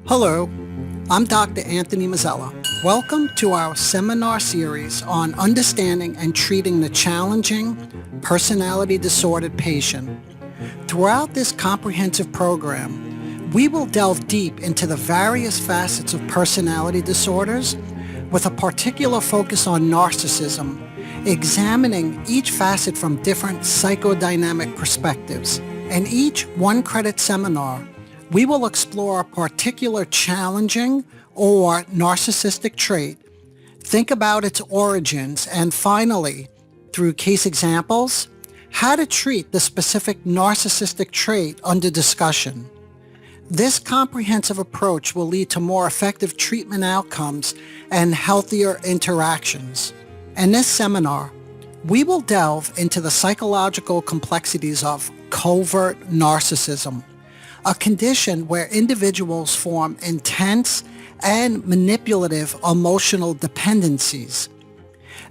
Hello, I'm Dr. Anthony Mazzella. Welcome to our seminar series on understanding and treating the challenging, personality disordered patient. Throughout this comprehensive program, we will delve deep into the various facets of personality disorders with a particular focus on narcissism, examining each facet from different psychodynamic perspectives. In each one-credit seminar, we will explore a particular challenging or narcissistic trait, think about its origins, and finally, through case examples, how to treat the specific narcissistic trait under discussion. This comprehensive approach will lead to more effective treatment outcomes and healthier interactions. In this seminar, we will delve into the psychological complexities of covert narcissism, a condition where individuals form intense and manipulative emotional dependencies.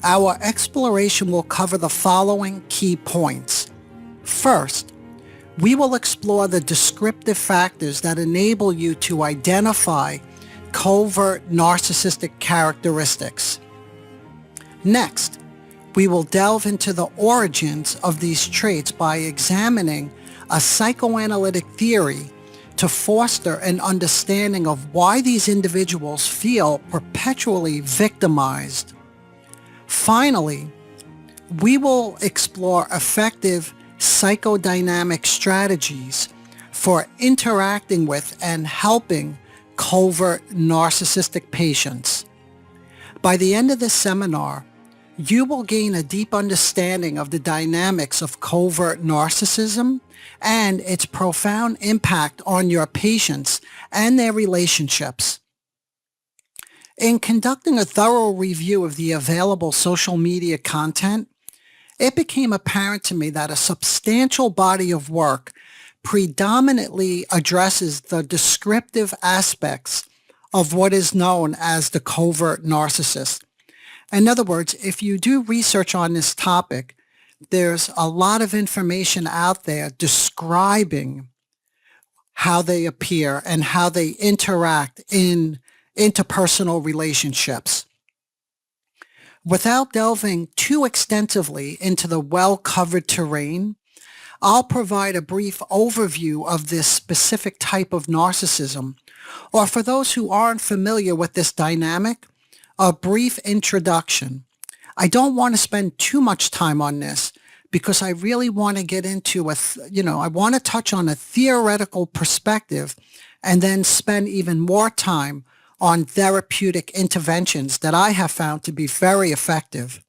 Our exploration will cover the following key points. First, we will explore the descriptive factors that enable you to identify covert narcissistic characteristics. Next, we will delve into the origins of these traits by examining a psychoanalytic theory to foster an understanding of why these individuals feel perpetually victimized. Finally, we will explore effective psychodynamic strategies for interacting with and helping covert narcissistic patients. By the end of this seminar, you will gain a deep understanding of the dynamics of covert narcissism and its profound impact on your patients and their relationships. In conducting a thorough review of the available social media content, it became apparent to me that a substantial body of work predominantly addresses the descriptive aspects of what is known as the covert narcissist. In other words, if you do research on this topic, there's a lot of information out there describing how they appear and how they interact in interpersonal relationships. Without delving too extensively into the well-covered terrain, I'll provide a brief overview of this specific type of narcissism, or for those who aren't familiar with this dynamic, a brief introduction. I don't want to spend too much time on this because I really want to get into I want to touch on a theoretical perspective and then spend even more time on therapeutic interventions that I have found to be very effective.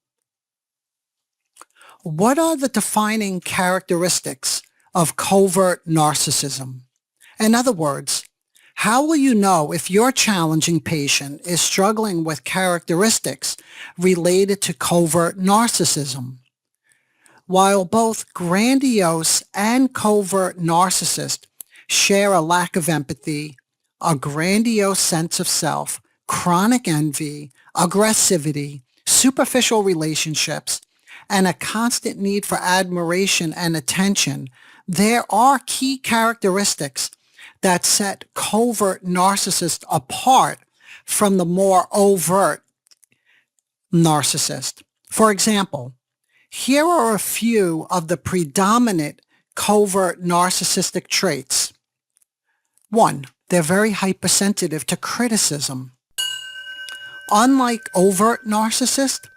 What are the defining characteristics of covert narcissism? In other words, how will you know if your challenging patient is struggling with characteristics related to covert narcissism? While both grandiose and covert narcissists share a lack of empathy, a grandiose sense of self, chronic envy, aggressivity, superficial relationships, and a constant need for admiration and attention, there are key characteristics that set covert narcissists apart from the more overt narcissist. For example, here are a few of the predominant covert narcissistic traits. 1, they're very hypersensitive to criticism. Unlike overt narcissists,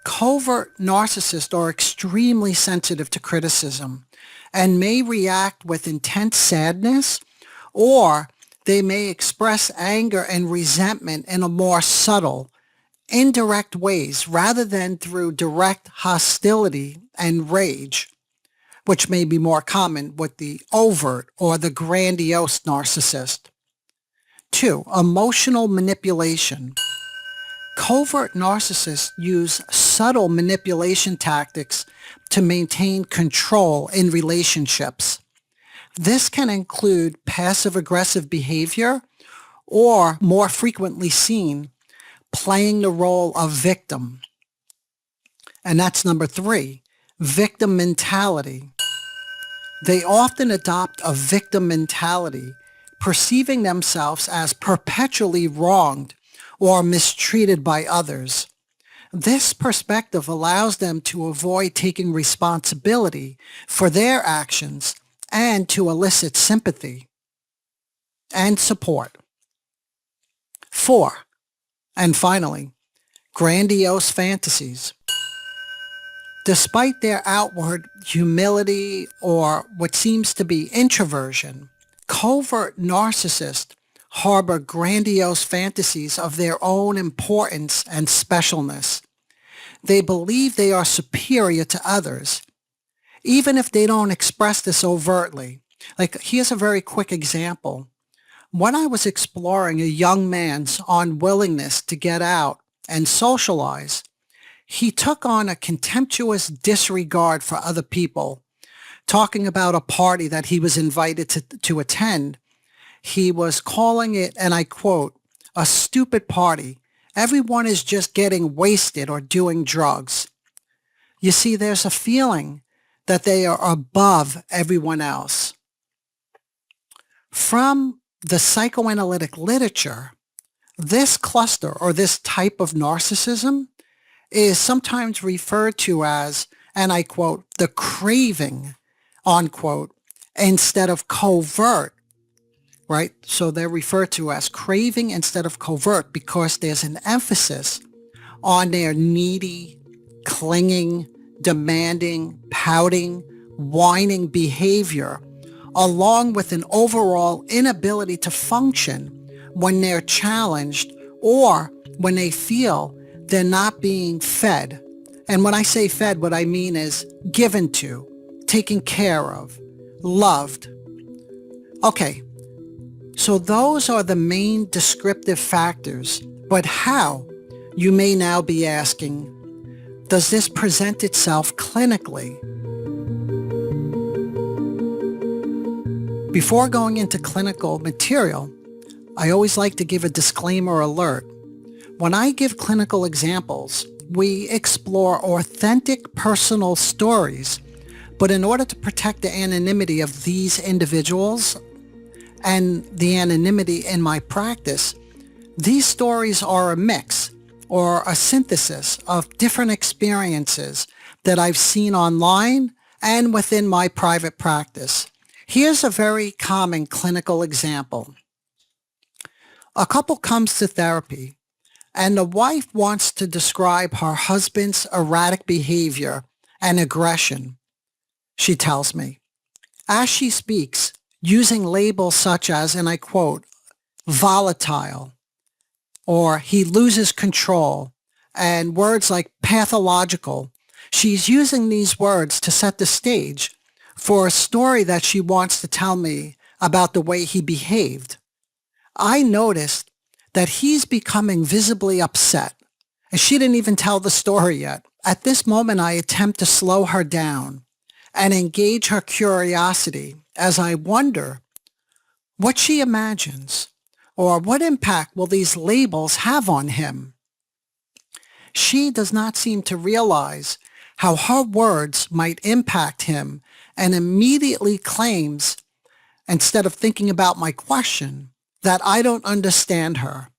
covert narcissists are extremely sensitive to criticism and may react with intense sadness, or they may express anger and resentment in a more subtle, indirect ways rather than through direct hostility and rage, which may be more common with the overt or the grandiose narcissist. 2, emotional manipulation. Covert narcissists use subtle manipulation tactics to maintain control in relationships. This can include passive-aggressive behavior or, more frequently seen, playing the role of victim. And that's number 3, victim mentality. They often adopt a victim mentality, perceiving themselves as perpetually wronged or mistreated by others. This perspective allows them to avoid taking responsibility for their actions and to elicit sympathy and support. 4. And finally, grandiose fantasies. Despite their outward humility or what seems to be introversion, covert narcissists harbor grandiose fantasies of their own importance and specialness. They believe they are superior to others, even if they don't express this overtly. Like, here's a very quick example. When I was exploring a young man's unwillingness to get out and socialize, he took on a contemptuous disregard for other people, talking about a party that he was invited to attend. He was calling it, and I quote, a stupid party. Everyone is just getting wasted or doing drugs. You see, there's a feeling that they are above everyone else. From the psychoanalytic literature, this cluster or this type of narcissism is sometimes referred to as, and I quote, the craving, unquote, instead of covert, right? So they're referred to as craving instead of covert because there's an emphasis on their needy, clinging, demanding, pouting, whining behavior, along with an overall inability to function when they're challenged or when they feel they're not being fed. And when I say fed, what I mean is given to, taken care of, loved. Okay, so those are the main descriptive factors. But how, you may now be asking, does this present itself clinically? Before going into clinical material, I always like to give a disclaimer alert. When I give clinical examples, we explore authentic personal stories, but in order to protect the anonymity of these individuals and the anonymity in my practice, these stories are a mix or a synthesis of different experiences that I've seen online and within my private practice. Here's a very common clinical example. A couple comes to therapy, and the wife wants to describe her husband's erratic behavior and aggression. She tells me, as she speaks, using labels such as, and I quote, volatile, or he loses control, and words like pathological. She's using these words to set the stage for a story that she wants to tell me about the way he behaved. I noticed that he's becoming visibly upset, and she didn't even tell the story yet. At this moment, I attempt to slow her down and engage her curiosity as I wonder what she imagines or what impact will these labels have on him. She does not seem to realize how her words might impact him and immediately claims, instead of thinking about my question, that I don't understand her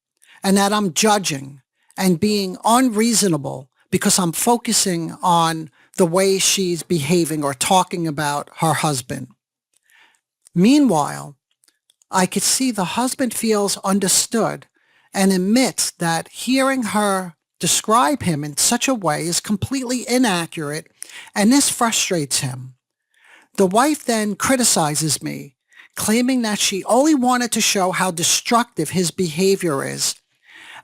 and that I'm judging and being unreasonable because I'm focusing on the way she's behaving or talking about her husband. Meanwhile, I could see the husband feels understood and admits that hearing her describe him in such a way is completely inaccurate, and this frustrates him. The wife then criticizes me, claiming that she only wanted to show how destructive his behavior is,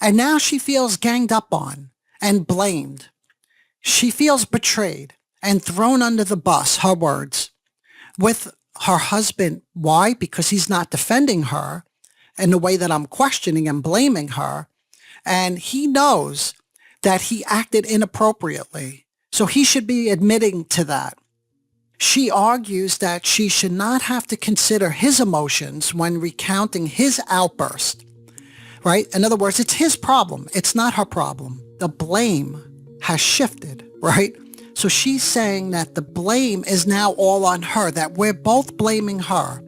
and now she feels ganged up on and blamed. She feels betrayed and thrown under the bus, her words, with her husband. Why? Because he's not defending her in the way that I'm questioning and blaming her, and he knows that he acted inappropriately, so he should be admitting to that. She argues that she should not have to consider his emotions when recounting his outburst, right? In other words, it's his problem. It's not her problem. The blame has shifted, right? So she's saying that the blame is now all on her, that we're both blaming her,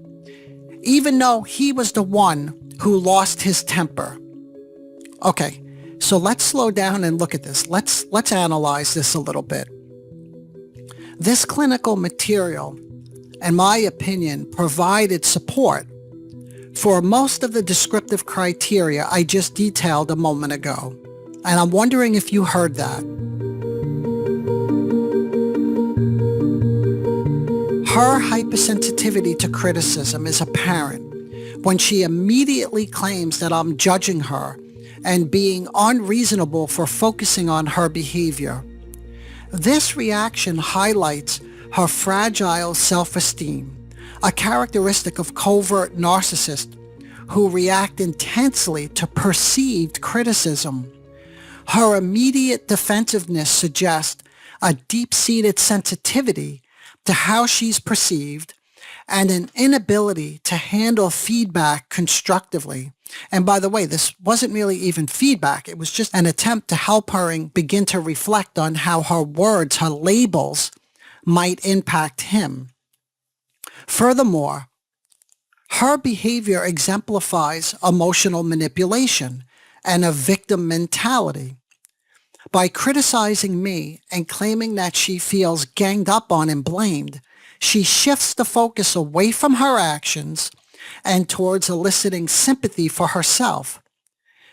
even though he was the one who lost his temper. Okay, so let's slow down and look at this. Let's analyze this a little bit. This clinical material, in my opinion, provided support for most of the descriptive criteria I just detailed a moment ago. And I'm wondering if you heard that. Her hypersensitivity to criticism is apparent when she immediately claims that I'm judging her and being unreasonable for focusing on her behavior. This reaction highlights her fragile self-esteem, a characteristic of covert narcissists who react intensely to perceived criticism. Her immediate defensiveness suggests a deep-seated sensitivity to how she's perceived and an inability to handle feedback constructively. And by the way, this wasn't really even feedback. It was just an attempt to help her begin to reflect on how her words, her labels, might impact him. Furthermore, her behavior exemplifies emotional manipulation and a victim mentality. By criticizing me and claiming that she feels ganged up on and blamed, she shifts the focus away from her actions and towards eliciting sympathy for herself.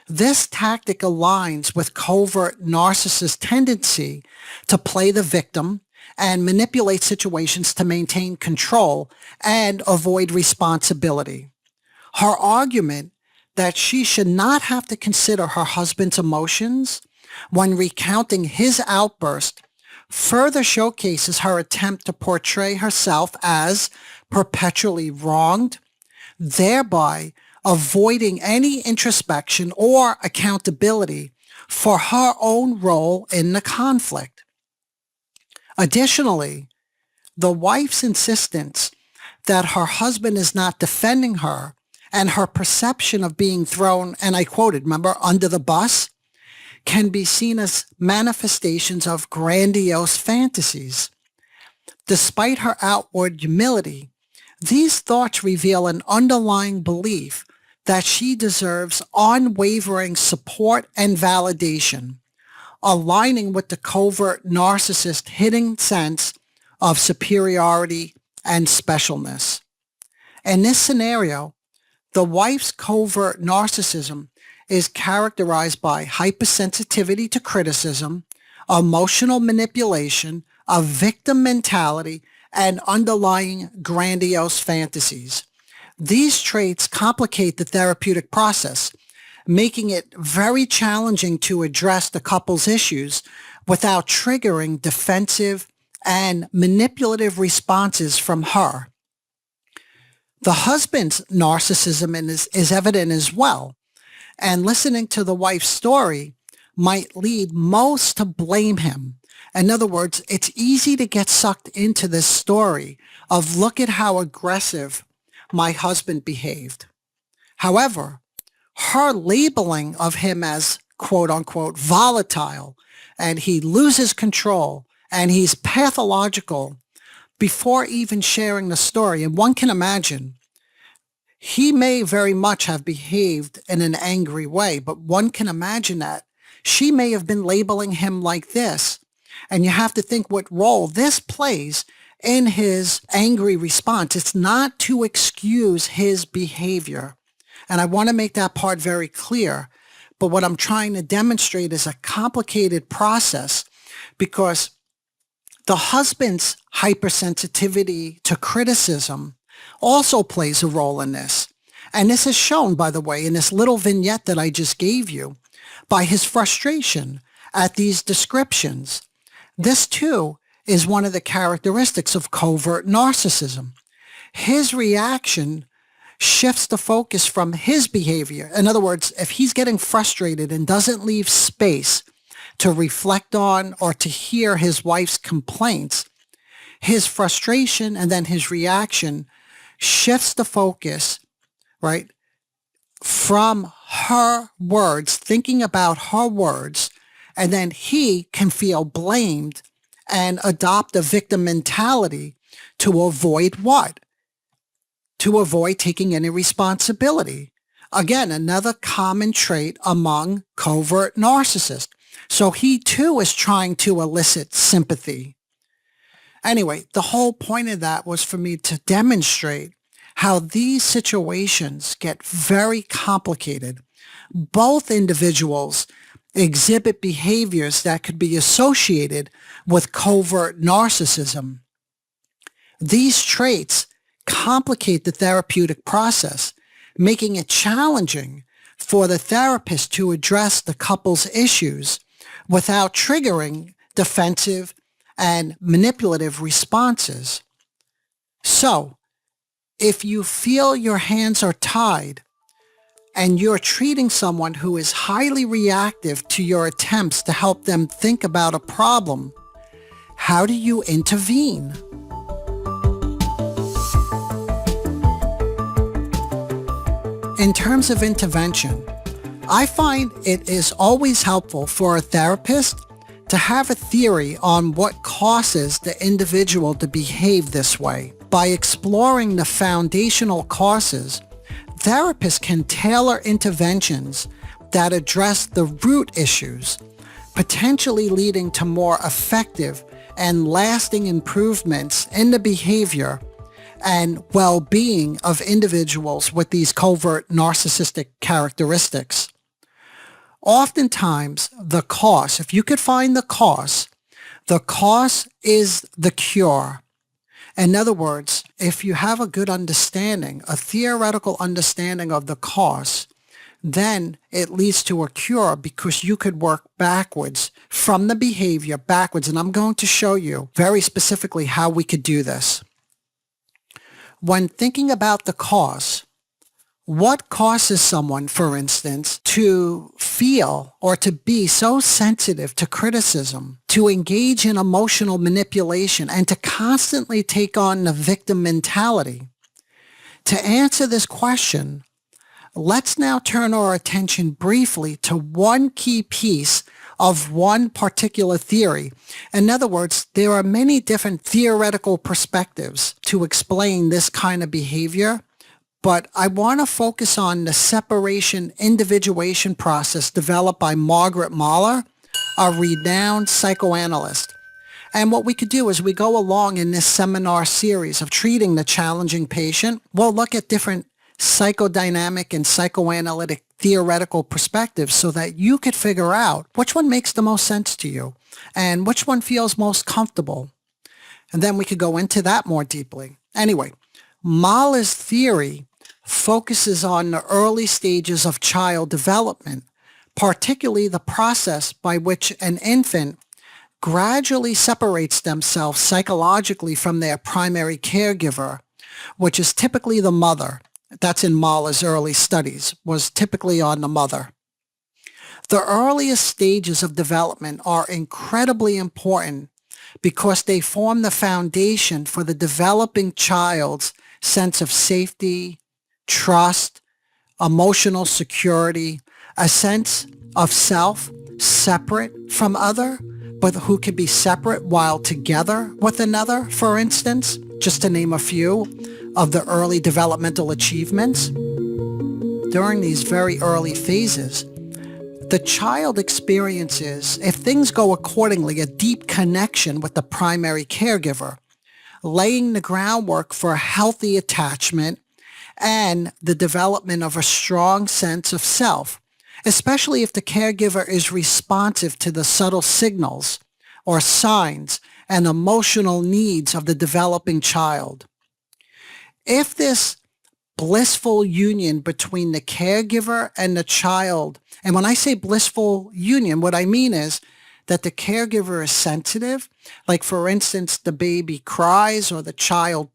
This tactic aligns with covert narcissist tendency to play the victim and manipulate situations to maintain control and avoid responsibility. Her argument that she should not have to consider her husband's emotions when recounting his outburst further showcases her attempt to portray herself as perpetually wronged, thereby avoiding any introspection or accountability for her own role in the conflict. Additionally, the wife's insistence that her husband is not defending her and her perception of being thrown, and I quoted, remember, under the bus, can be seen as manifestations of grandiose fantasies. Despite her outward humility, these thoughts reveal an underlying belief that she deserves unwavering support and validation, aligning with the covert narcissist's hidden sense of superiority and specialness. In this scenario, the wife's covert narcissism is characterized by hypersensitivity to criticism, emotional manipulation, a victim mentality, and underlying grandiose fantasies. These traits complicate the therapeutic process, making it very challenging to address the couple's issues without triggering defensive and manipulative responses from her. The husband's narcissism is evident as well, and listening to the wife's story might lead most to blame him. In other words, it's easy to get sucked into this story of look at how aggressive my husband behaved. However, her labeling of him as quote unquote volatile and he loses control and he's pathological before even sharing the story, and one can imagine he may very much have behaved in an angry way, but one can imagine that she may have been labeling him like this. And you have to think what role this plays in his angry response. It's not to excuse his behavior. And I want to make that part very clear. But what I'm trying to demonstrate is a complicated process because the husband's hypersensitivity to criticism also plays a role in this. And this is shown, by the way, in this little vignette that I just gave you by his frustration at these descriptions. This, too, is one of the characteristics of covert narcissism. His reaction shifts the focus from his behavior. In other words, if he's getting frustrated and doesn't leave space to reflect on or to hear his wife's complaints, his frustration and then his reaction shifts the focus, right, from her words, thinking about her words, and then he can feel blamed and adopt a victim mentality to avoid what? To avoid taking any responsibility. Again, another common trait among covert narcissists. So he too is trying to elicit sympathy. Anyway, the whole point of that was for me to demonstrate how these situations get very complicated. Both individuals exhibit behaviors that could be associated with covert narcissism. These traits complicate the therapeutic process, making it challenging for the therapist to address the couple's issues without triggering defensive and manipulative responses. So, if you feel your hands are tied and you're treating someone who is highly reactive to your attempts to help them think about a problem, how do you intervene? In terms of intervention, I find it is always helpful for a therapist to have a theory on what causes the individual to behave this way. By exploring the foundational causes, therapists can tailor interventions that address the root issues, potentially leading to more effective and lasting improvements in the behavior and well-being of individuals with these covert narcissistic characteristics. Oftentimes, the cause, if you could find the cause is the cure. In other words, if you have a good understanding, a theoretical understanding of the cause, then it leads to a cure because you could work backwards from the behavior backwards. And I'm going to show you very specifically how we could do this. When thinking about the cause, what causes someone, for instance, to feel or to be so sensitive to criticism, to engage in emotional manipulation, and to constantly take on the victim mentality? To answer this question, let's now turn our attention briefly to one key piece of one particular theory. In other words, there are many different theoretical perspectives to explain this kind of behavior, but I want to focus on the separation individuation process developed by Margaret Mahler, a renowned psychoanalyst. And what we could do is we go along in this seminar series of treating the challenging patient. We'll look at different psychodynamic and psychoanalytic theoretical perspectives so that you could figure out which one makes the most sense to you and which one feels most comfortable. And then we could go into that more deeply. Anyway, Mahler's theory focuses on the early stages of child development, particularly the process by which an infant gradually separates themselves psychologically from their primary caregiver, which is typically the mother. That's in Mahler's early studies, was typically on the mother. The earliest stages of development are incredibly important because they form the foundation for the developing child's sense of safety, trust, emotional security, a sense of self separate from other, but who can be separate while together with another, for instance, just to name a few of the early developmental achievements. During these very early phases, the child experiences, if things go accordingly, a deep connection with the primary caregiver, laying the groundwork for a healthy attachment and the development of a strong sense of self, especially if the caregiver is responsive to the subtle signals or signs and emotional needs of the developing child. If this blissful union between the caregiver and the child, and when I say blissful union, what I mean is that the caregiver is sensitive, like for instance, the baby cries or the child,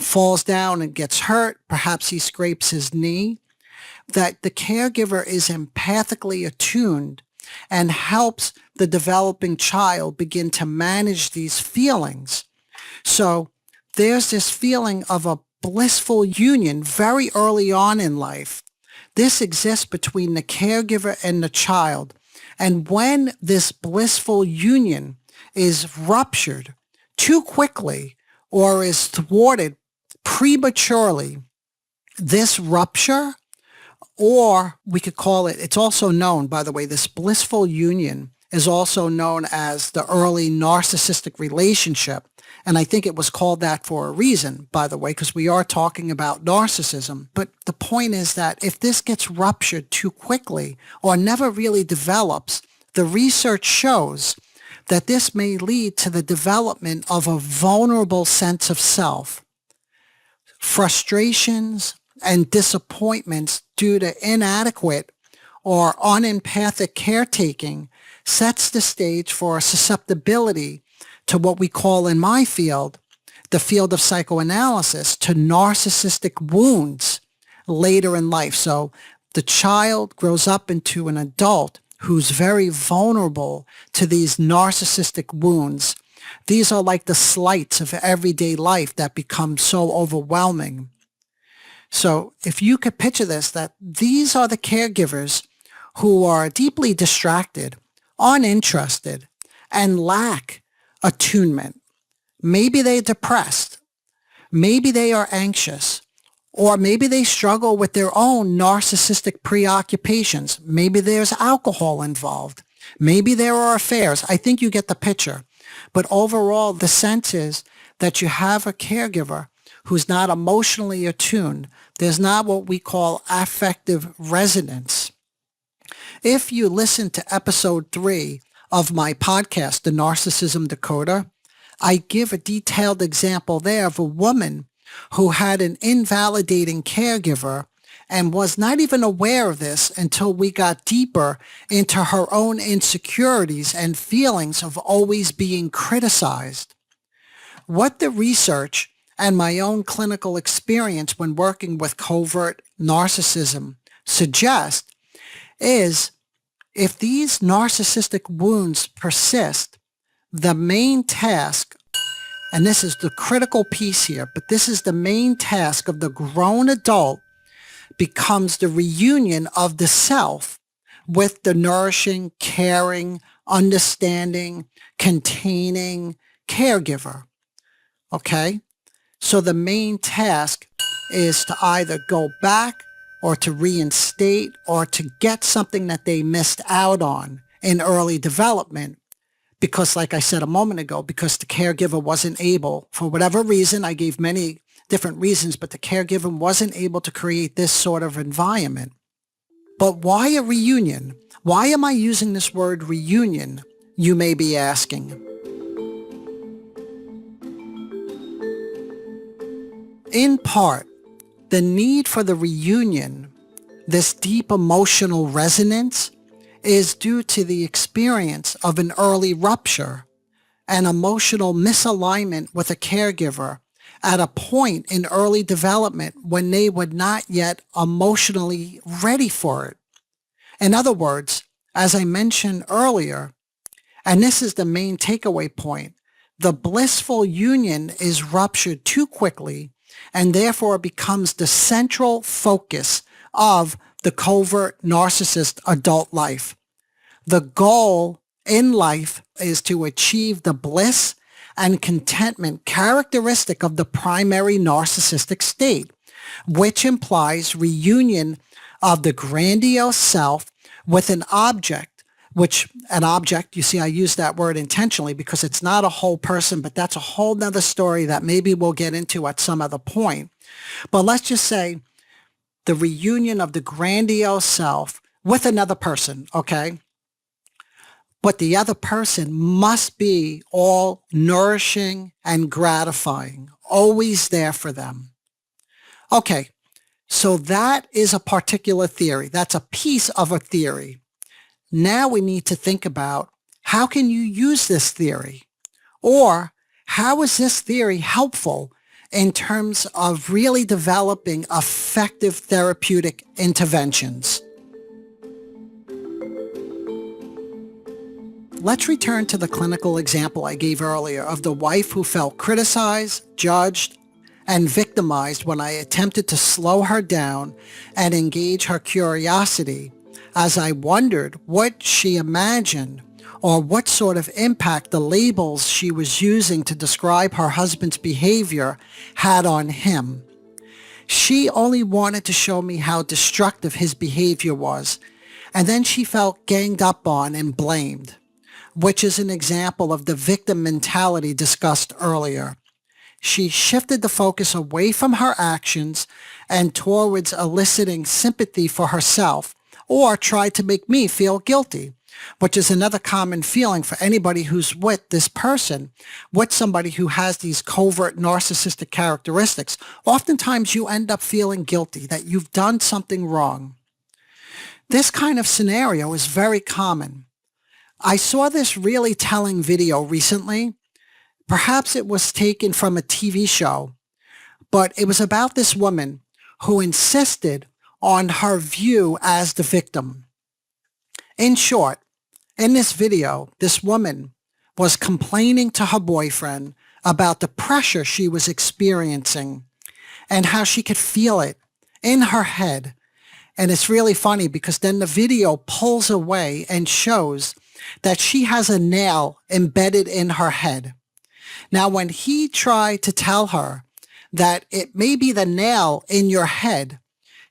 falls down and gets hurt, perhaps he scrapes his knee, that the caregiver is empathically attuned and helps the developing child begin to manage these feelings. So there's this feeling of a blissful union very early on in life. This exists between the caregiver and the child. And when this blissful union is ruptured too quickly or is thwarted prematurely, this rupture, or we could call it, it's also known, by the way, this blissful union is also known as the early narcissistic relationship. And I think it was called that for a reason, by the way, because we are talking about narcissism. But the point is that if this gets ruptured too quickly or never really develops, the research shows that this may lead to the development of a vulnerable sense of self, frustrations and disappointments due to inadequate or unempathic caretaking sets the stage for a susceptibility to what we call in my field, the field of psychoanalysis, to narcissistic wounds later in life. So the child grows up into an adult who's very vulnerable to these narcissistic wounds. These are like the slights of everyday life that become so overwhelming. So if you could picture this, that these are the caregivers who are deeply distracted, uninterested, and lack attunement. Maybe they're depressed. Maybe they are anxious. Or maybe they struggle with their own narcissistic preoccupations. Maybe there's alcohol involved. Maybe there are affairs. I think you get the picture. But overall, the sense is that you have a caregiver who's not emotionally attuned. There's not what we call affective resonance. If you listen to episode 3 of my podcast, The Narcissism Decoder, I give a detailed example there of a woman who had an invalidating caregiver and was not even aware of this until we got deeper into her own insecurities and feelings of always being criticized. What the research and my own clinical experience when working with covert narcissism suggest is if these narcissistic wounds persist, the main task, and this is the critical piece here, but this is the main task of the grown adult, becomes the reunion of the self with the nourishing, caring, understanding, containing caregiver. Okay? So the main task is to either go back or to reinstate or to get something that they missed out on in early development. Because like I said a moment ago, because the caregiver wasn't able, for whatever reason, I gave many different reasons, but the caregiver wasn't able to create this sort of environment. But why a reunion? Why am I using this word reunion, you may be asking? In part, the need for the reunion, this deep emotional resonance, is due to the experience of an early rupture, an emotional misalignment with a caregiver at a point in early development when they were not yet emotionally ready for it. In other words, as I mentioned earlier, and this is the main takeaway point, the blissful union is ruptured too quickly and therefore becomes the central focus of the covert narcissist adult life. The goal in life is to achieve the bliss and contentment characteristic of the primary narcissistic state, which implies reunion of the grandiose self with an object, you see, I use that word intentionally because it's not a whole person, but that's a whole nother story that maybe we'll get into at some other point. But let's just say the reunion of the grandiose self with another person, okay? But the other person must be all nourishing and gratifying, always there for them. Okay, so that is a particular theory. That's a piece of a theory. Now we need to think about how can you use this theory? Or how is this theory helpful in terms of really developing effective therapeutic interventions? Let's return to the clinical example I gave earlier of the wife who felt criticized, judged, and victimized when I attempted to slow her down and engage her curiosity as I wondered what she imagined or what sort of impact the labels she was using to describe her husband's behavior had on him. She only wanted to show me how destructive his behavior was, and then she felt ganged up on and blamed, which is an example of the victim mentality discussed earlier. She shifted the focus away from her actions and towards eliciting sympathy for herself, or tried to make me feel guilty, which is another common feeling for anybody who's with this person, with somebody who has these covert narcissistic characteristics. Oftentimes you end up feeling guilty that you've done something wrong. This kind of scenario is very common. I saw this really telling video recently. Perhaps it was taken from a TV show, but it was about this woman who insisted on her view as the victim. In short, in this video, this woman was complaining to her boyfriend about the pressure she was experiencing and how she could feel it in her head. And it's really funny because then the video pulls away and shows that she has a nail embedded in her head. Now, when he tried to tell her that it may be the nail in your head,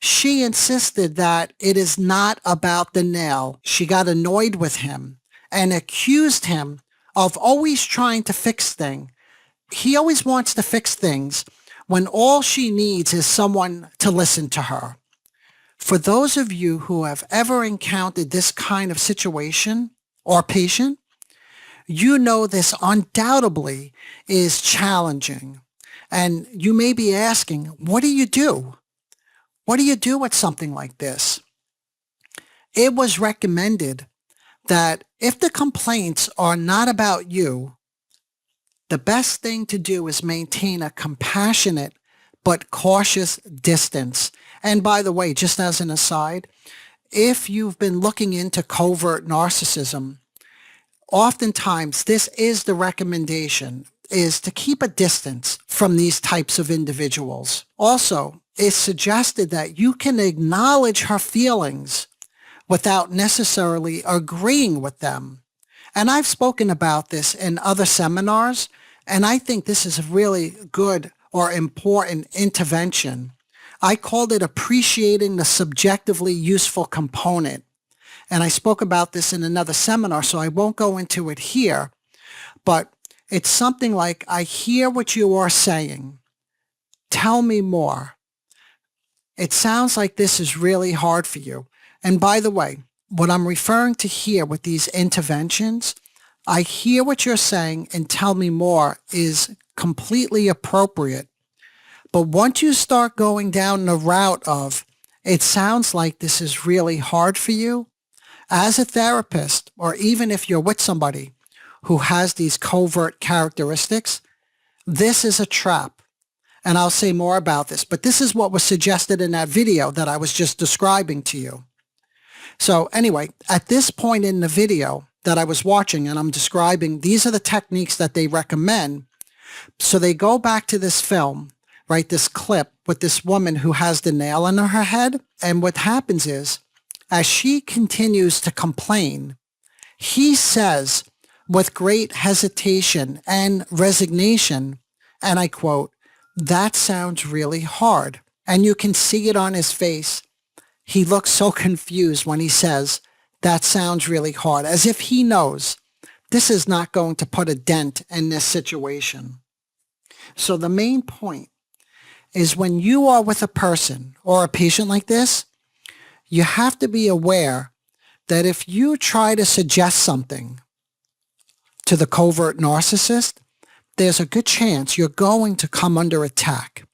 she insisted that it is not about the nail. She got annoyed with him and accused him of always trying to fix things. He always wants to fix things when all she needs is someone to listen to her. For those of you who have ever encountered this kind of situation or patient, you know this undoubtedly is challenging. And you may be asking, what do you do? What do you do with something like this? It was recommended that if the complaints are not about you, the best thing to do is maintain a compassionate but cautious distance. And by the way, just as an aside, if you've been looking into covert narcissism, oftentimes this is the recommendation, is to keep a distance from these types of individuals. Also, it's suggested that you can acknowledge her feelings without necessarily agreeing with them. And I've spoken about this in other seminars, and I think this is a really good or important intervention. I called it appreciating the subjectively useful component. And I spoke about this in another seminar, so I won't go into it here. But it's something like, I hear what you are saying. Tell me more. It sounds like this is really hard for you. And by the way, what I'm referring to here with these interventions, I hear what you're saying and tell me more is completely appropriate. But once you start going down the route of, it sounds like this is really hard for you, as a therapist, or even if you're with somebody who has these covert characteristics, this is a trap. And I'll say more about this, but this is what was suggested in that video that I was just describing to you. So anyway, at this point in the video that I was watching and I'm describing, these are the techniques that they recommend. So they go back to this film, right, this clip with this woman who has the nail in her head. And what happens is, as she continues to complain, he says with great hesitation and resignation, and I quote, "That sounds really hard." And you can see it on his face. He looks so confused when he says, "That sounds really hard," as if he knows this is not going to put a dent in this situation. So the main point is when you are with a person or a patient like this, you have to be aware that if you try to suggest something to the covert narcissist, there's a good chance you're going to come under attack.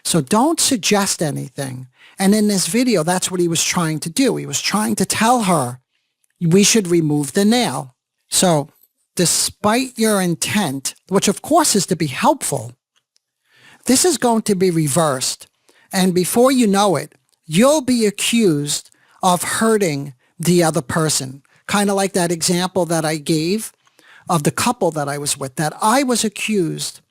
So don't suggest anything. And in this video, that's what he was trying to do. He was trying to tell her, we should remove the nail. So despite your intent, which of course is to be helpful, this is going to be reversed. And before you know it, you'll be accused of hurting the other person. Kind of like that example that I gave of the couple that I was with, that I was accused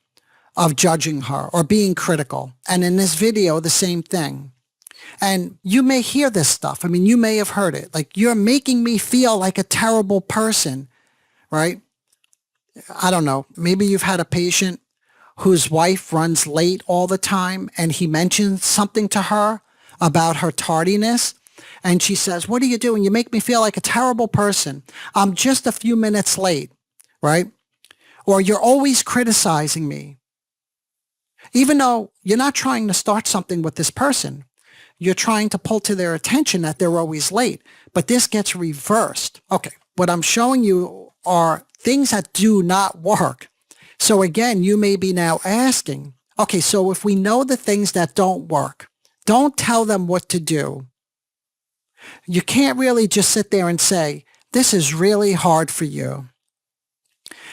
of judging her or being critical. And in this video, the same thing. And you may hear this stuff. I mean, you may have heard it. Like, you're making me feel like a terrible person. right? I don't know, maybe you've had a patient whose wife runs late all the time and he mentions something to her about her tardiness. And she says, what are you doing? You make me feel like a terrible person. I'm just a few minutes late, right? Or you're always criticizing me. Even though you're not trying to start something with this person, you're trying to pull to their attention that they're always late. But this gets reversed. Okay, what I'm showing you are things that do not work. So again, you may be now asking, okay, so if we know the things that don't work, don't tell them what to do. You can't really just sit there and say, this is really hard for you.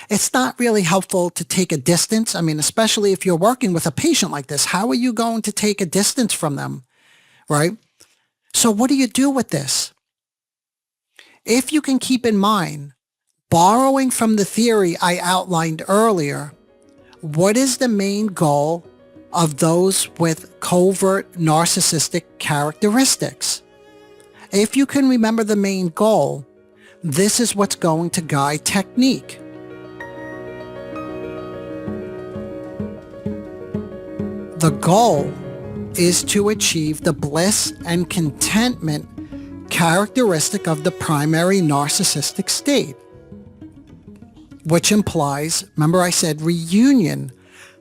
It's not really helpful to take a distance. I mean, especially if you're working with a patient like this, how are you going to take a distance from them, right? So what do you do with this? If you can keep in mind, borrowing from the theory I outlined earlier, what is the main goal of those with covert narcissistic characteristics? If you can remember the main goal, this is what's going to guide technique. The goal is to achieve the bliss and contentment characteristic of the primary narcissistic state, which implies, remember I said, reunion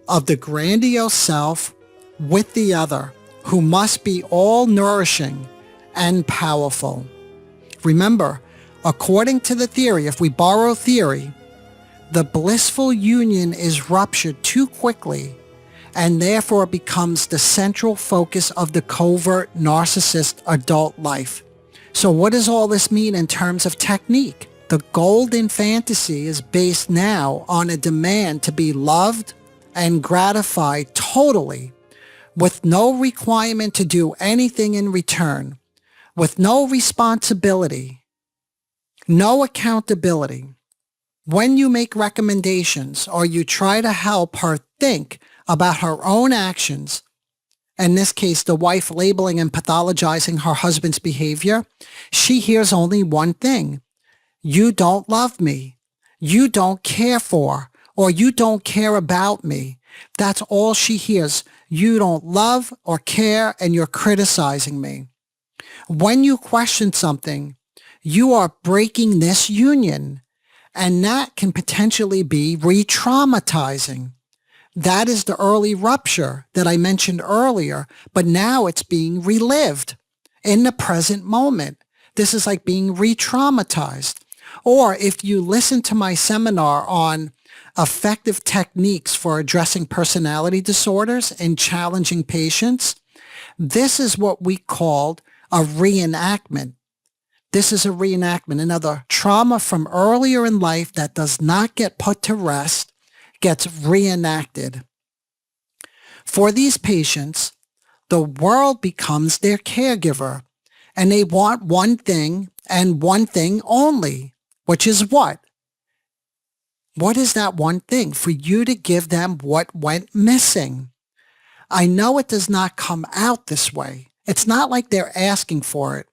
of the grandiose self with the other, who must be all nourishing and powerful. Remember, according to the theory, if we borrow theory, the blissful union is ruptured too quickly and therefore becomes the central focus of the covert narcissist adult life. So what does all this mean in terms of technique? The golden fantasy is based now on a demand to be loved and gratified totally, with no requirement to do anything in return, with no responsibility, no accountability. When you make recommendations or you try to help her think about her own actions, in this case, the wife labeling and pathologizing her husband's behavior, she hears only one thing. You don't love me. You don't care for, or you don't care about me. That's all she hears. You don't love or care, and you're criticizing me. When you question something, you are breaking this union, and that can potentially be re-traumatizing. That is the early rupture that I mentioned earlier, but now it's being relived in the present moment. This is like being re-traumatized. Or if you listen to my seminar on effective techniques for addressing personality disorders in challenging patients, this is what we called a reenactment. This is a reenactment, another trauma from earlier in life that does not get put to rest, gets reenacted. For these patients, the world becomes their caregiver, and they want one thing and one thing only, which is what? What is that one thing? For you to give them what went missing. I know it does not come out this way. It's not like they're asking for it.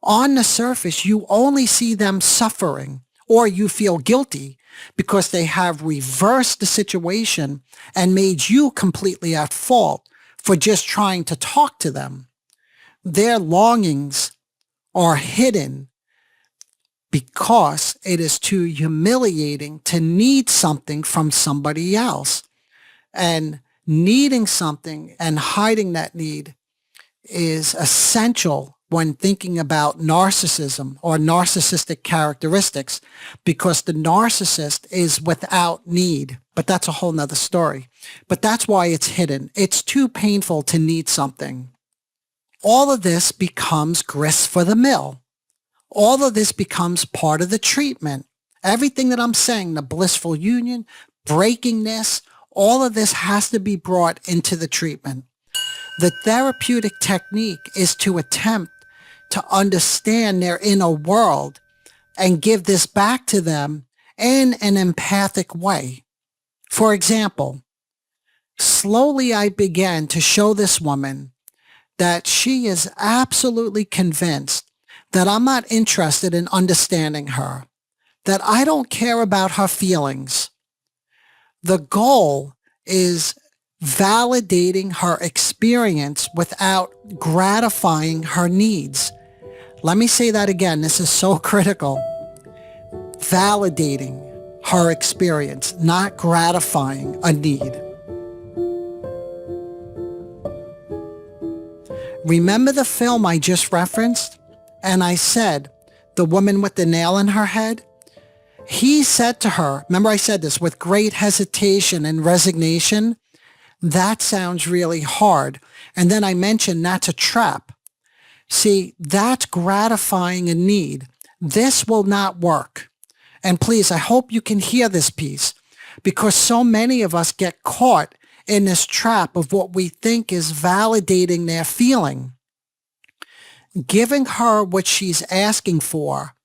On the surface, you only see them suffering, or you feel guilty because they have reversed the situation and made you completely at fault for just trying to talk to them. Their longings are hidden because it is too humiliating to need something from somebody else. And needing something and hiding that need is essential when thinking about narcissism or narcissistic characteristics, because the narcissist is without need. But that's a whole nother story. But that's why it's hidden. It's too painful to need something. All of this becomes grist for the mill. All of this becomes part of the treatment. Everything that I'm saying, the blissful union, breaking this, all of this has to be brought into the treatment. The therapeutic technique is to attempt to understand their inner world and give this back to them in an empathic way. For example, slowly I began to show this woman that she is absolutely convinced that I'm not interested in understanding her, that I don't care about her feelings. The goal is validating her experience without gratifying her needs. Let me say that again. This is so critical. Validating her experience, not gratifying a need. Remember the film I just referenced? And I said, the woman with the nail in her head? He said to her, remember I said this, with great hesitation and resignation, that sounds really hard. And then I mentioned that's a trap. See, that's gratifying a need. This will not work. And please, I hope you can hear this piece, because so many of us get caught in this trap of what we think is validating their feeling. Giving her what she's asking for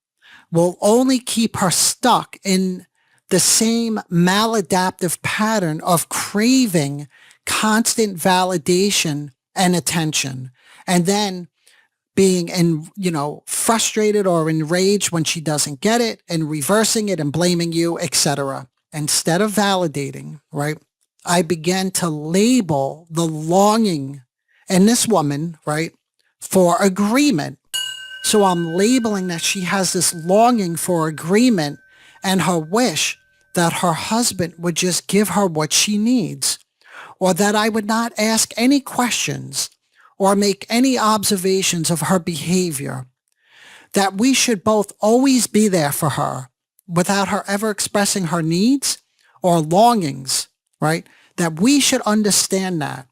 will only keep her stuck in the same maladaptive pattern of craving constant validation and attention, and then being frustrated or enraged when she doesn't get it, and reversing it and blaming you, etc. Instead of validating, right, I began to label the longing in this woman, right, for agreement. So I'm labeling that she has this longing for agreement and her wish that her husband would just give her what she needs, or that I would not ask any questions or make any observations of her behavior, that we should both always be there for her without her ever expressing her needs or longings, right? That we should understand that.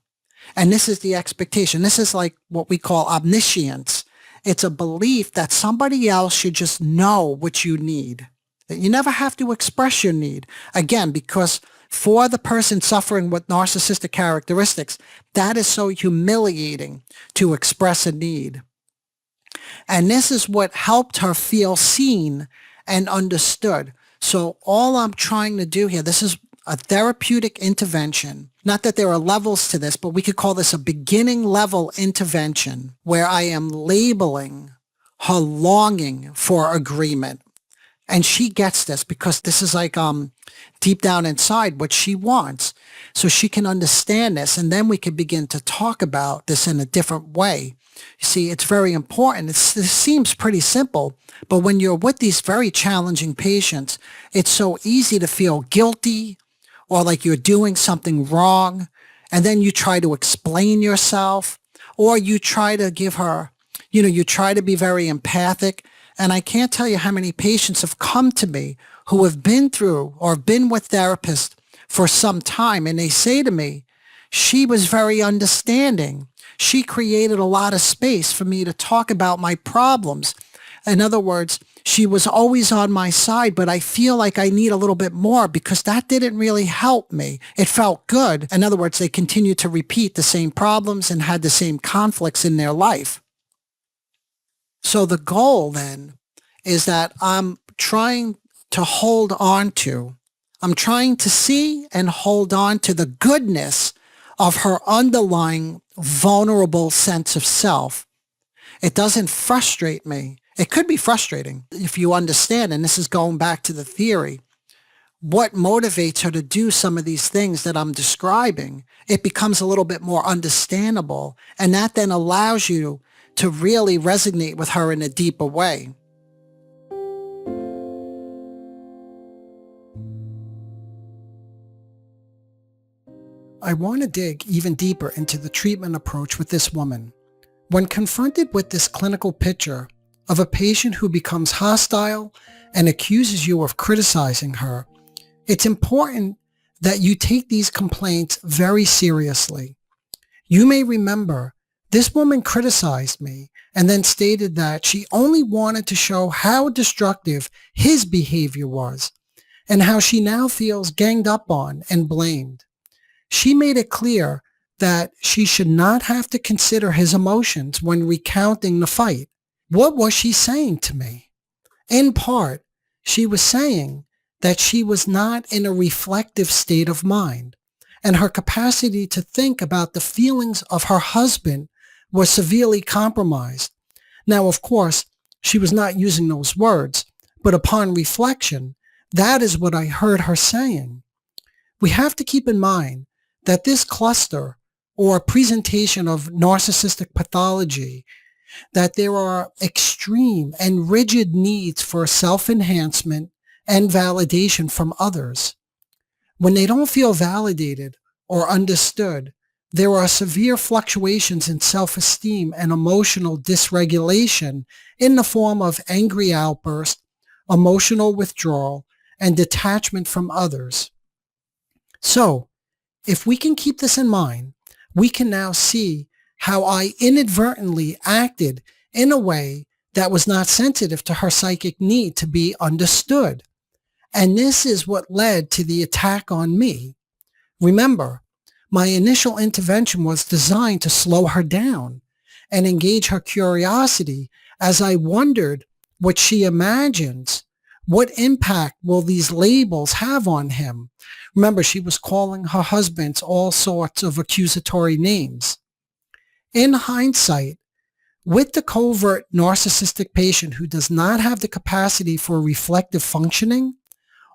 And this is the expectation. This is like what we call omniscience. It's a belief that somebody else should just know what you need, that you never have to express your need. Again, because for the person suffering with narcissistic characteristics, that is so humiliating to express a need. And this is what helped her feel seen and understood. So all I'm trying to do here, this is a therapeutic intervention. Not that there are levels to this, but we could call this a beginning level intervention where I am labeling her longing for agreement. And she gets this because this is like deep down inside what she wants. So she can understand this, and then we can begin to talk about this in a different way. You see, it's very important. This seems pretty simple, but when you're with these very challenging patients, it's so easy to feel guilty or like you're doing something wrong, and then you try to explain yourself, or you try to give her, you try to be very empathic. And I can't tell you how many patients have come to me who have been through or been with therapists for some time, and they say to me, she was very understanding. She created a lot of space for me to talk about my problems. In other words, she was always on my side, but I feel like I need a little bit more because that didn't really help me. It felt good. In other words, they continued to repeat the same problems and had the same conflicts in their life. So the goal then is that I'm trying to hold on to, I'm trying to see and hold on to the goodness of her underlying vulnerable sense of self. It doesn't frustrate me. It could be frustrating if you understand, and this is going back to the theory, what motivates her to do some of these things that I'm describing. It becomes a little bit more understandable, and that then allows you to really resonate with her in a deeper way. I want to dig even deeper into the treatment approach with this woman. When confronted with this clinical picture of a patient who becomes hostile and accuses you of criticizing her, it's important that you take these complaints very seriously. You may remember this woman criticized me and then stated that she only wanted to show how destructive his behavior was and how she now feels ganged up on and blamed. She made it clear that she should not have to consider his emotions when recounting the fight. What was she saying to me? In part, she was saying that she was not in a reflective state of mind, and her capacity to think about the feelings of her husband was severely compromised. Now, of course, she was not using those words, But upon reflection, that is what I heard her saying. We have to keep in mind that this cluster or presentation of narcissistic pathology, that there are extreme and rigid needs for self-enhancement and validation from others. When they don't feel validated or understood, there are severe fluctuations in self-esteem and emotional dysregulation in the form of angry outbursts, emotional withdrawal, and detachment from others. So, if we can keep this in mind, we can now see how I inadvertently acted in a way that was not sensitive to her psychic need to be understood. And this is what led to the attack on me. Remember, my initial intervention was designed to slow her down and engage her curiosity as I wondered what she imagines. What impact will these labels have on him? Remember, she was calling her husbands all sorts of accusatory names. In hindsight, with the covert narcissistic patient who does not have the capacity for reflective functioning,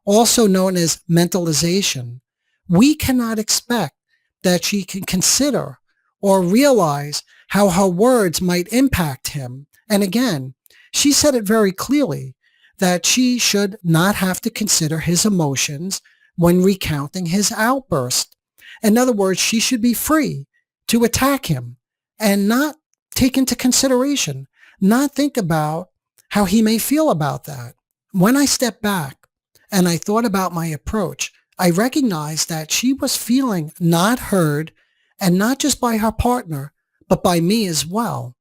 also known as mentalization, we cannot expect that she can consider or realize how her words might impact him. And again, she said it very clearly that she should not have to consider his emotions when recounting his outburst. In other words, she should be free to attack him and not take into consideration, not think about how he may feel about that. When I stepped back and I thought about my approach, I recognized that she was feeling not heard, and not just by her partner, but by me as well.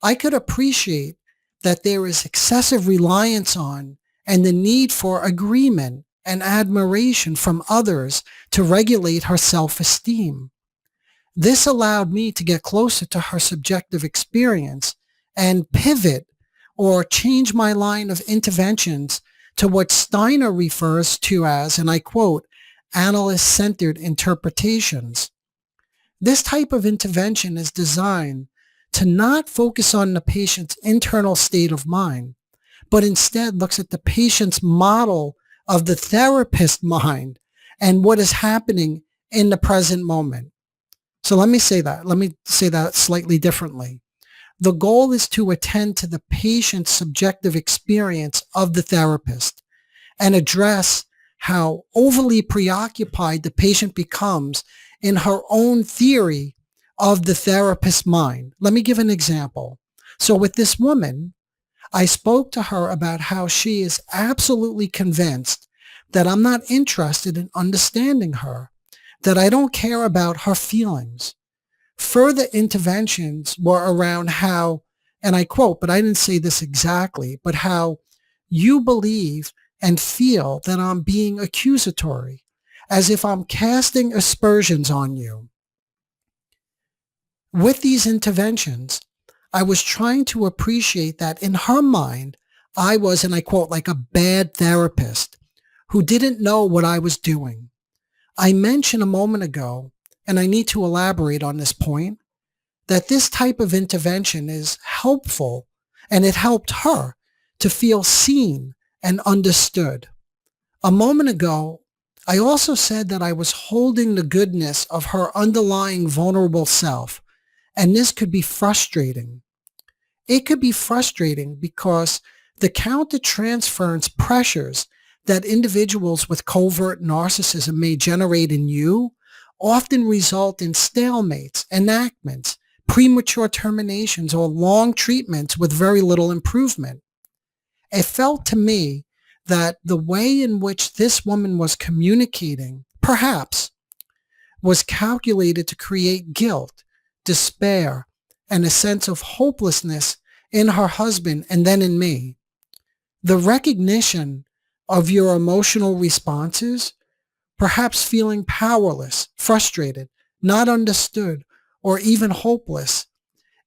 I could appreciate that there is excessive reliance on and the need for agreement and admiration from others to regulate her self-esteem. This allowed me to get closer to her subjective experience and pivot or change my line of interventions to what Steiner refers to as, and I quote, analyst-centered interpretations. This type of intervention is designed to not focus on the patient's internal state of mind, but instead looks at the patient's model of the therapist's mind and what is happening in the present moment. So let me say that slightly differently. The goal is to attend to the patient's subjective experience of the therapist and address how overly preoccupied the patient becomes in her own theory of the therapist's mind. Let me give an example. So with this woman, I spoke to her about how she is absolutely convinced that I'm not interested in understanding her, that I don't care about her feelings. Further interventions were around how, and I quote, but I didn't say this exactly, but how you believe and feel that I'm being accusatory, as if I'm casting aspersions on you. With these interventions, I was trying to appreciate that in her mind, I was, and I quote, like a bad therapist who didn't know what I was doing. I mentioned a moment ago, and I need to elaborate on this point, that this type of intervention is helpful, and it helped her to feel seen and understood. A moment ago, I also said that I was holding the goodness of her underlying vulnerable self, and this could be frustrating. It could be frustrating because the countertransference pressures that individuals with covert narcissism may generate in you often result in stalemates, enactments, premature terminations, or long treatments with very little improvement. It felt to me that the way in which this woman was communicating, perhaps, was calculated to create guilt, despair, and a sense of hopelessness in her husband and then in me. The recognition of your emotional responses, perhaps feeling powerless, frustrated, not understood, or even hopeless,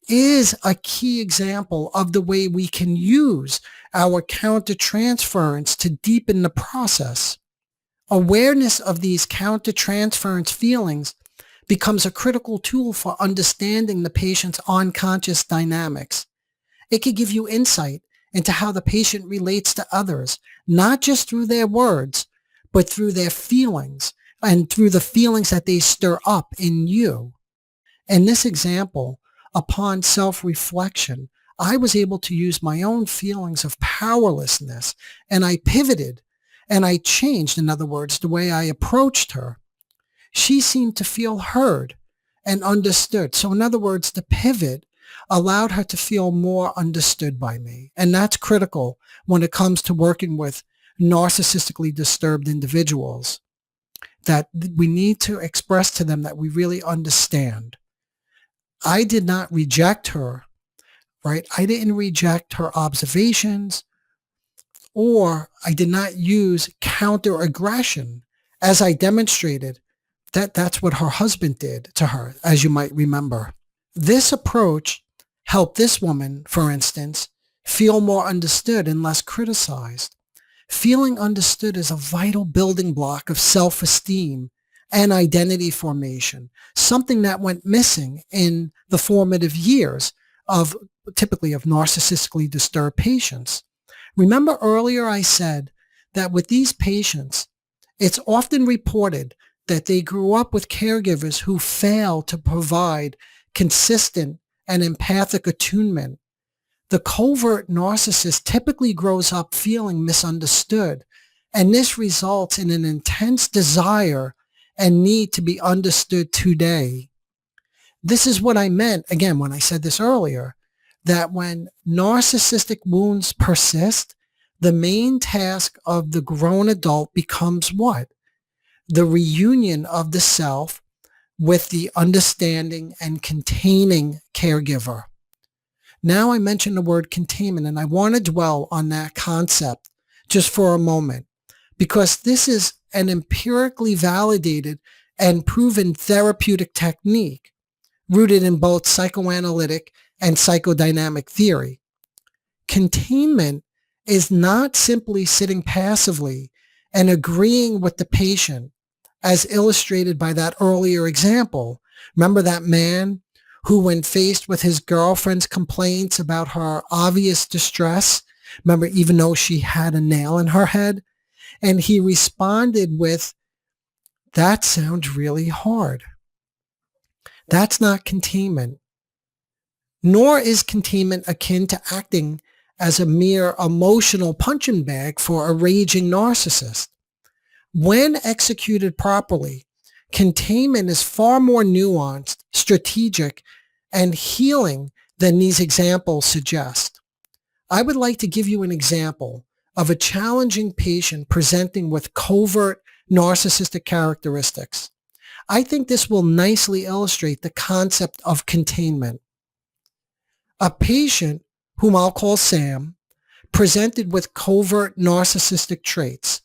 is a key example of the way we can use our countertransference to deepen the process. Awareness of these countertransference feelings becomes a critical tool for understanding the patient's unconscious dynamics. It could give you insight into how the patient relates to others, not just through their words, but through their feelings and through the feelings that they stir up in you. In this example, upon self-reflection, I was able to use my own feelings of powerlessness, and I pivoted and I changed, in other words, the way I approached her. She seemed to feel heard and understood. So in other words, the pivot allowed her to feel more understood by me. And that's critical when it comes to working with narcissistically disturbed individuals, that we need to express to them that we really understand. I did not reject her, right? I didn't reject her observations, or I did not use counter-aggression, as I demonstrated that's what her husband did to her, as you might remember. This approach helped this woman, for instance, feel more understood and less criticized. Feeling understood is a vital building block of self-esteem and identity formation, something that went missing in the formative years of typically of narcissistically disturbed patients. Remember earlier I said that with these patients, it's often reported that they grew up with caregivers who fail to provide consistent and empathic attunement. The covert narcissist typically grows up feeling misunderstood, and this results in an intense desire and need to be understood today. This is what I meant, again, when I said this earlier, that when narcissistic wounds persist, the main task of the grown adult becomes what? The reunion of the self with the understanding and containing caregiver. Now I mentioned the word containment, and I want to dwell on that concept just for a moment, because this is an empirically validated and proven therapeutic technique rooted in both psychoanalytic and psychodynamic theory. Containment is not simply sitting passively and agreeing with the patient, as illustrated by that earlier example. Remember that man who, when faced with his girlfriend's complaints about her obvious distress, remember, even though she had a nail in her head, and he responded with, "That sounds really hard." That's not containment. Nor is containment akin to acting as a mere emotional punching bag for a raging narcissist. When executed properly, containment is far more nuanced, strategic, and healing than these examples suggest. I would like to give you an example of a challenging patient presenting with covert narcissistic characteristics. I think this will nicely illustrate the concept of containment. A patient, whom I'll call Sam, presented with covert narcissistic traits.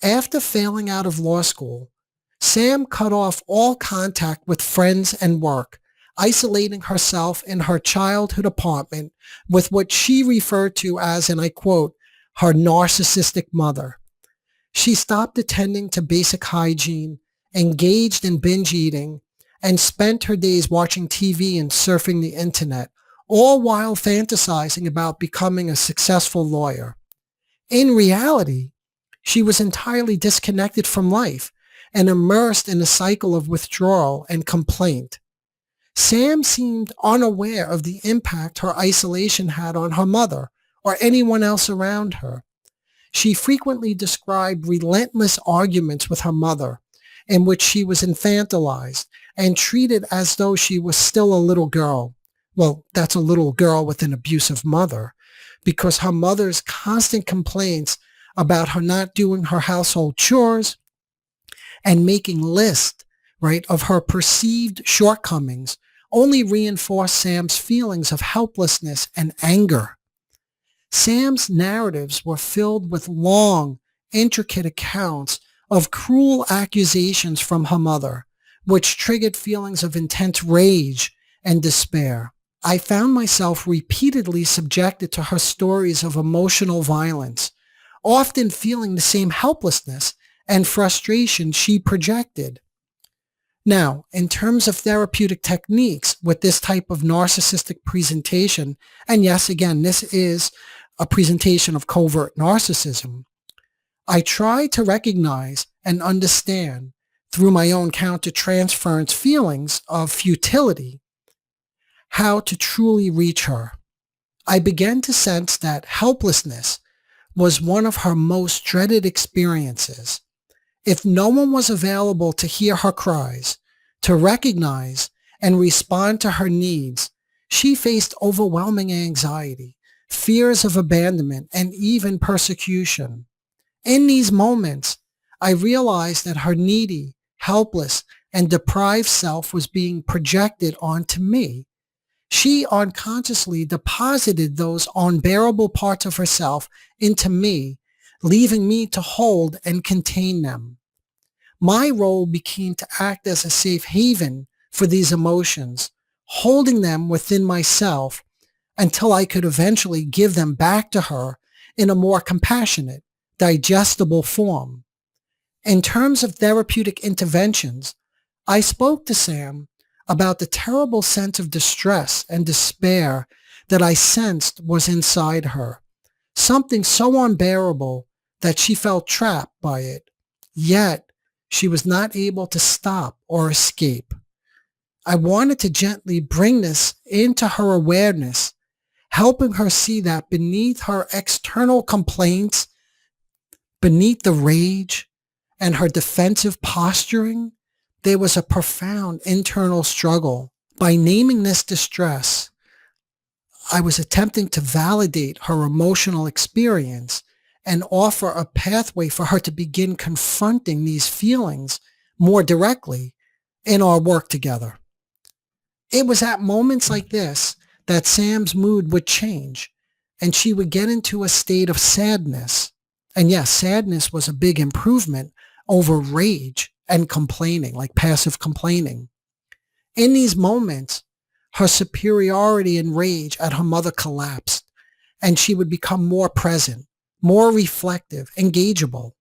After failing out of law school, Sam cut off all contact with friends and work, isolating herself in her childhood apartment with what she referred to as, and I quote, her narcissistic mother. She stopped attending to basic hygiene, engaged in binge eating, and spent her days watching TV and surfing the internet, all while fantasizing about becoming a successful lawyer. In reality, she was entirely disconnected from life and immersed in a cycle of withdrawal and complaint. Sam seemed unaware of the impact her isolation had on her mother or anyone else around her. She frequently described relentless arguments with her mother in which she was infantilized and treated as though she was still a little girl. Well, that's a little girl with an abusive mother, because her mother's constant complaints about her not doing her household chores and making lists, right, of her perceived shortcomings only reinforced Sam's feelings of helplessness and anger. Sam's narratives were filled with long, intricate accounts of cruel accusations from her mother, which triggered feelings of intense rage and despair. I found myself repeatedly subjected to her stories of emotional violence, often feeling the same helplessness and frustration she projected. Now, in terms of therapeutic techniques with this type of narcissistic presentation, and yes, again, this is a presentation of covert narcissism, I try to recognize and understand through my own countertransference feelings of futility how to truly reach her. I began to sense that helplessness was one of her most dreaded experiences. If no one was available to hear her cries, to recognize and respond to her needs, she faced overwhelming anxiety, fears of abandonment, and even persecution. In these moments, I realized that her needy, helpless, and deprived self was being projected onto me. She unconsciously deposited those unbearable parts of herself into me, leaving me to hold and contain them. My role became to act as a safe haven for these emotions, holding them within myself until I could eventually give them back to her in a more compassionate, digestible form. In terms of therapeutic interventions, I spoke to Sam about the terrible sense of distress and despair that I sensed was inside her, something so unbearable that she felt trapped by it, yet she was not able to stop or escape. I wanted to gently bring this into her awareness, helping her see that beneath her external complaints, beneath the rage and her defensive posturing, there was a profound internal struggle. By naming this distress, I was attempting to validate her emotional experience and offer a pathway for her to begin confronting these feelings more directly in our work together. It was at moments like this that Sam's mood would change and she would get into a state of sadness. And yes, sadness was a big improvement over rage and complaining, like passive complaining. In these moments, her superiority and rage at her mother collapsed, and she would become more present, more reflective, engageable.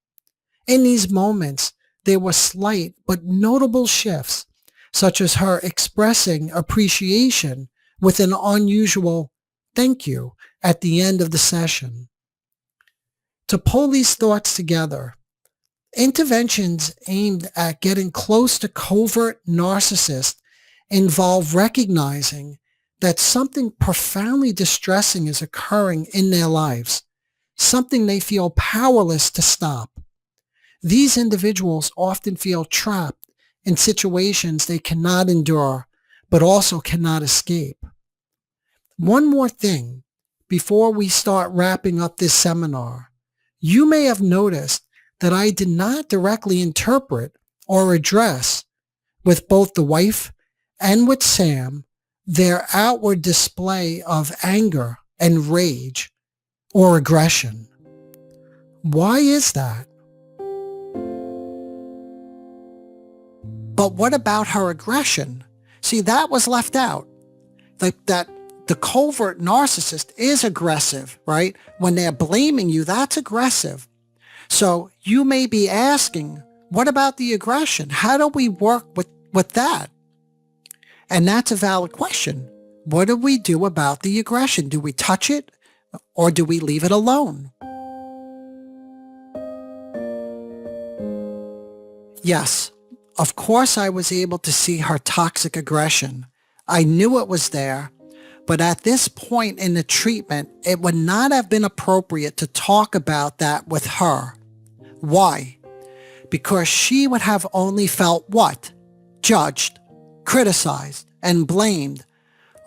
In these moments, there were slight but notable shifts, such as her expressing appreciation with an unusual thank you at the end of the session. To pull these thoughts together, interventions aimed at getting close to covert narcissists involve recognizing that something profoundly distressing is occurring in their lives, something they feel powerless to stop. These individuals often feel trapped in situations they cannot endure, but also cannot escape. One more thing before we start wrapping up this seminar. You may have noticed that I did not directly interpret or address with both the wife and with Sam their outward display of anger and rage or aggression. Why is that? But what about her aggression? See, that was left out. That the covert narcissist is aggressive, right? When they're blaming you, that's aggressive. So you may be asking, what about the aggression? How do we work with that? And that's a valid question. What do we do about the aggression? Do we touch it or do we leave it alone? Yes, of course I was able to see her toxic aggression. I knew it was there, but at this point in the treatment, it would not have been appropriate to talk about that with her. Why? Because she would have only felt what? Judged, criticized, and blamed,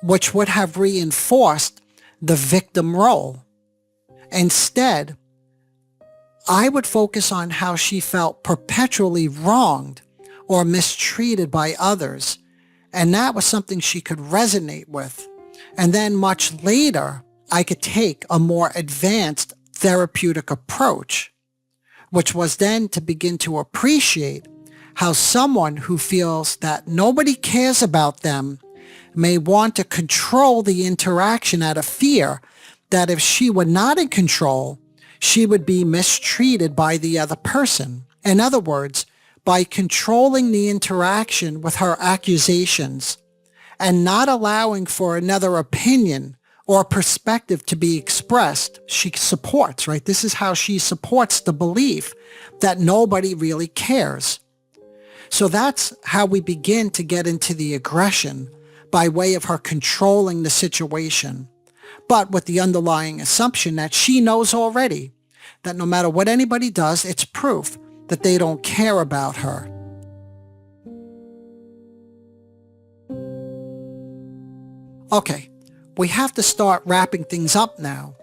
which would have reinforced the victim role. Instead, I would focus on how she felt perpetually wronged or mistreated by others, and that was something she could resonate with. And then much later, I could take a more advanced therapeutic approach, which was then to begin to appreciate how someone who feels that nobody cares about them may want to control the interaction out of fear that if she were not in control, she would be mistreated by the other person. In other words, by controlling the interaction with her accusations and not allowing for another opinion or perspective to be expressed, expressed, she supports, right? This is how she supports the belief that nobody really cares. So that's how we begin to get into the aggression by way of her controlling the situation, but with the underlying assumption that she knows already that no matter what anybody does, it's proof that they don't care about her. Okay, we have to start wrapping things up now.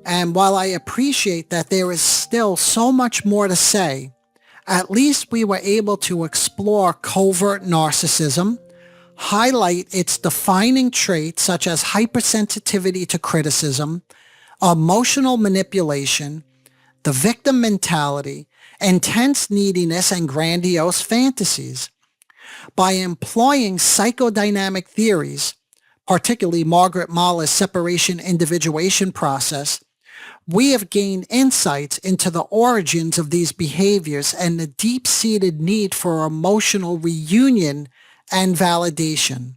And while I appreciate that there is still so much more to say, at least we were able to explore covert narcissism, highlight its defining traits such as hypersensitivity to criticism, emotional manipulation, the victim mentality, intense neediness, and grandiose fantasies. By employing psychodynamic theories, particularly Margaret Mahler's separation individuation process, we have gained insights into the origins of these behaviors and the deep-seated need for emotional reunion and validation.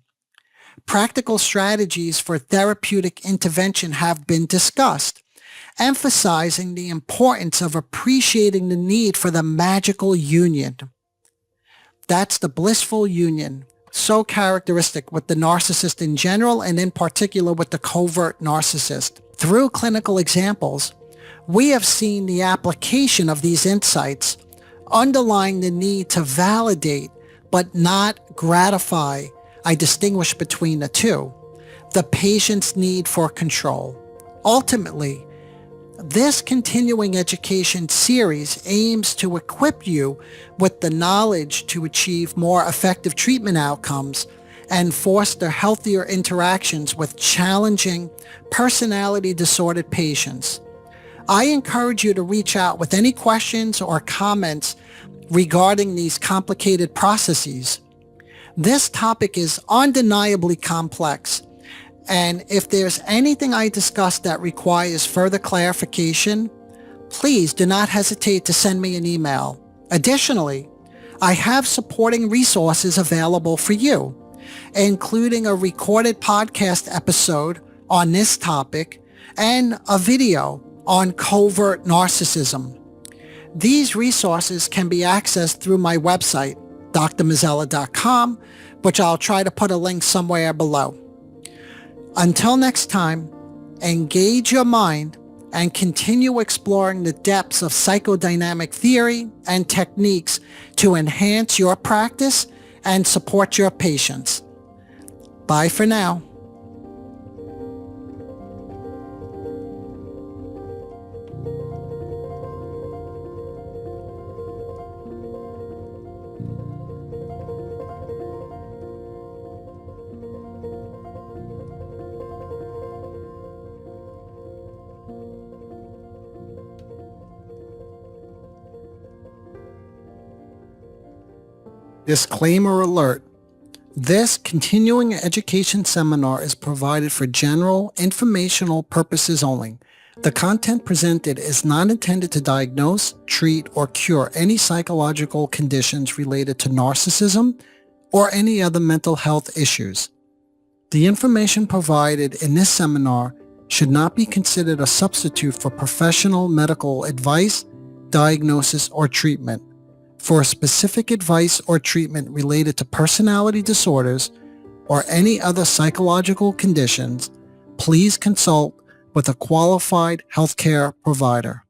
Practical strategies for therapeutic intervention have been discussed, emphasizing the importance of appreciating the need for the magical union. That's the blissful union, so characteristic with the narcissist in general and in particular with the covert narcissist. Through clinical examples, we have seen the application of these insights underlying the need to validate but not gratify. I distinguish between the two. The patient's need for control. Ultimately, this continuing education series aims to equip you with the knowledge to achieve more effective treatment outcomes and foster healthier interactions with challenging personality disordered patients. I encourage you to reach out with any questions or comments regarding these complicated processes. This topic is undeniably complex, and if there's anything I discussed that requires further clarification, please do not hesitate to send me an email. Additionally, I have supporting resources available for you, including a recorded podcast episode on this topic and a video on covert narcissism. These resources can be accessed through my website, drmazzella.com, which I'll try to put a link somewhere below. Until next time, engage your mind and continue exploring the depths of psychodynamic theory and techniques to enhance your practice and support your patients. Bye for now. Disclaimer alert. This continuing education seminar is provided for general informational purposes only. The content presented is not intended to diagnose, treat, or cure any psychological conditions related to narcissism or any other mental health issues. The information provided in this seminar should not be considered a substitute for professional medical advice, diagnosis, or treatment. For specific advice or treatment related to personality disorders or any other psychological conditions, please consult with a qualified healthcare provider.